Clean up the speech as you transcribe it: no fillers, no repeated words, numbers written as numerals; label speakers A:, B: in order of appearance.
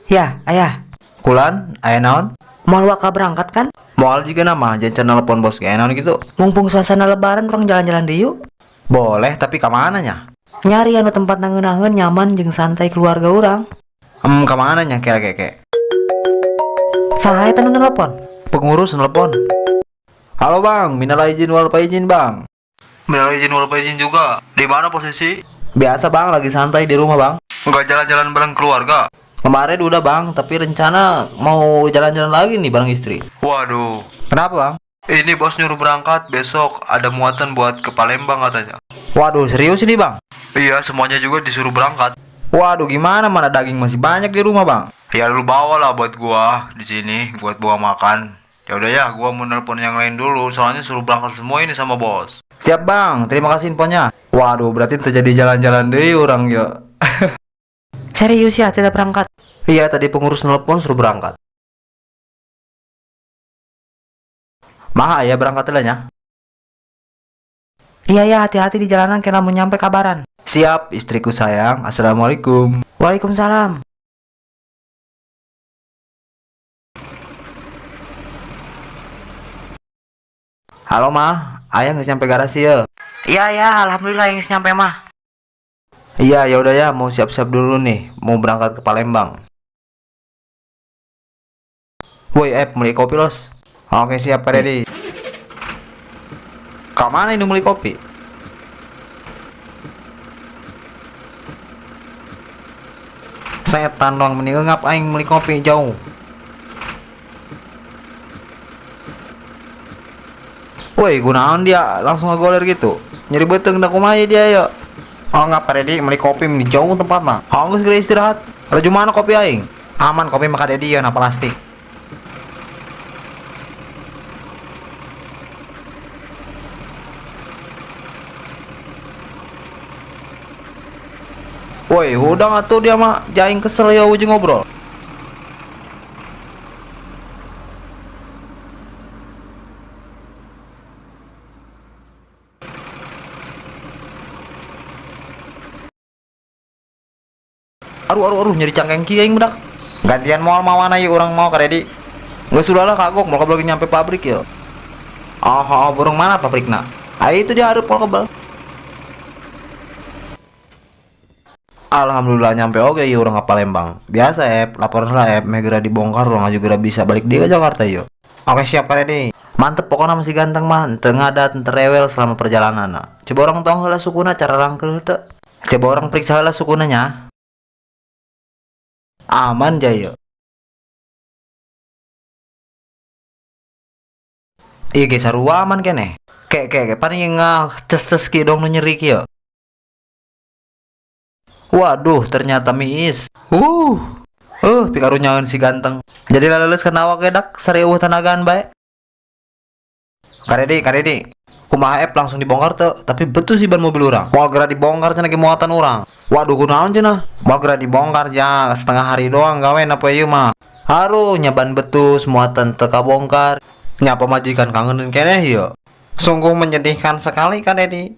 A: Ya, ayah.
B: Kulan, aya naon?
A: Mau waka berangkat kan?
B: Moal juga nama, jangan nelpon bos kayak naon gitu.
A: Mumpung suasana lebaran orang jalan-jalan deh yuk.
B: Boleh, tapi kemana nya?
A: Nyari anu tempat nangeun-nangeun nyaman jeung santai keluarga orang.
B: Kemana nya kira-kira?
A: Saha eta nu nelpon?
B: Pengurus nelpon. Halo bang, minal izin wal faizin bang. Minal izin wal faizin juga. Di mana posisi? Biasa bang, lagi santai di rumah bang. Enggak jalan-jalan bareng keluarga. Kemarin udah bang, tapi rencana mau jalan-jalan lagi nih bareng istri. Waduh. Kenapa bang? Ini bos nyuruh berangkat besok, ada muatan buat ke Palembang katanya. Waduh, serius ini bang? Iya, semuanya juga disuruh berangkat. Waduh, gimana, mana daging masih banyak di rumah bang? Ya lu bawa lah buat gua di sini buat bawa makan. Ya udah ya, gua mau nelpon yang lain dulu, soalnya suruh berangkat semua ini sama bos. Siap bang, terima kasih infonya. Waduh, berarti terjadi jalan-jalan deh orang ya.
A: Serius ya tidak berangkat?
B: Iya, tadi pengurus nelpon suruh berangkat. Mah ya berangkat lah ya.
A: Iya ya, hati-hati di jalanan kena mau nyampe kabaran.
B: Siap, istriku sayang. Assalamualaikum.
A: Waalaikumsalam.
B: Halo mah, ayah nggak sampai garasi ya?
A: Iya ya, alhamdulillah yang nyampe mah.
B: Iya, ya udah ya, mau siap-siap dulu nih, mau berangkat ke Palembang. Woi, beli kopi los. Oke siap, ready. Kak mana ini beli kopi? Setan dong, mending ngap aing beli kopi jauh. Woi, gunaon dia langsung ngegoler gitu. Nyari beteng dak kumaha dia ya. Oh ngap ready beli kopi di jauh tempatna. Hanggeus geus istirahat. Ada mana kopi aing? Aman kopi maka dia na plastik. Woi, udah atuh dia mah jaing kesel ya ujung ngobrol. Aduh nyari cangkeng kieu aing budak. Gantian moal mawana ieu urang mau ka Dedi. Geus sudah lah kagok mau kabel nyampe pabrik ya. Oh, burung mana pabrikna? Ah itu dia hareup pol kabel. Alhamdulillah nyampe oke ieu urang ka Palembang. Biasa laporan lah megera dibongkar urang juga bisa balik dia ke Jakarta yuk. Oke siap ka Dedi. Mantep pokoknya masih ganteng mah, teu ngadat teu rewel selama perjalanan. Coba orang tong heula sukuna cara rangkeul teu. Coba orang periksa heula sukuna nya. Aman jaya. Iya guys, sarua aman kene. Kayak paling ces ki dong nu nyeri ki ya. Waduh, ternyata miis. Pikaru nyaun si ganteng. Jadi laleus kana awak gedak sareueuh tanagaan bae. Karedi. Kumaha langsung dibongkar tuh, tapi betul sih ban mobil orang. Moal geura dibongkar cenah ge muatan orang. Waduh kunaon cenah? Moal geura dibongkar ja setengah hari doang gawe apa ieu mah. Haru nyaban betus muatan teu kabongkar. Nya pamajikan kangeun keneh ieu. Sungguh menyedihkan sekali kan Dedi.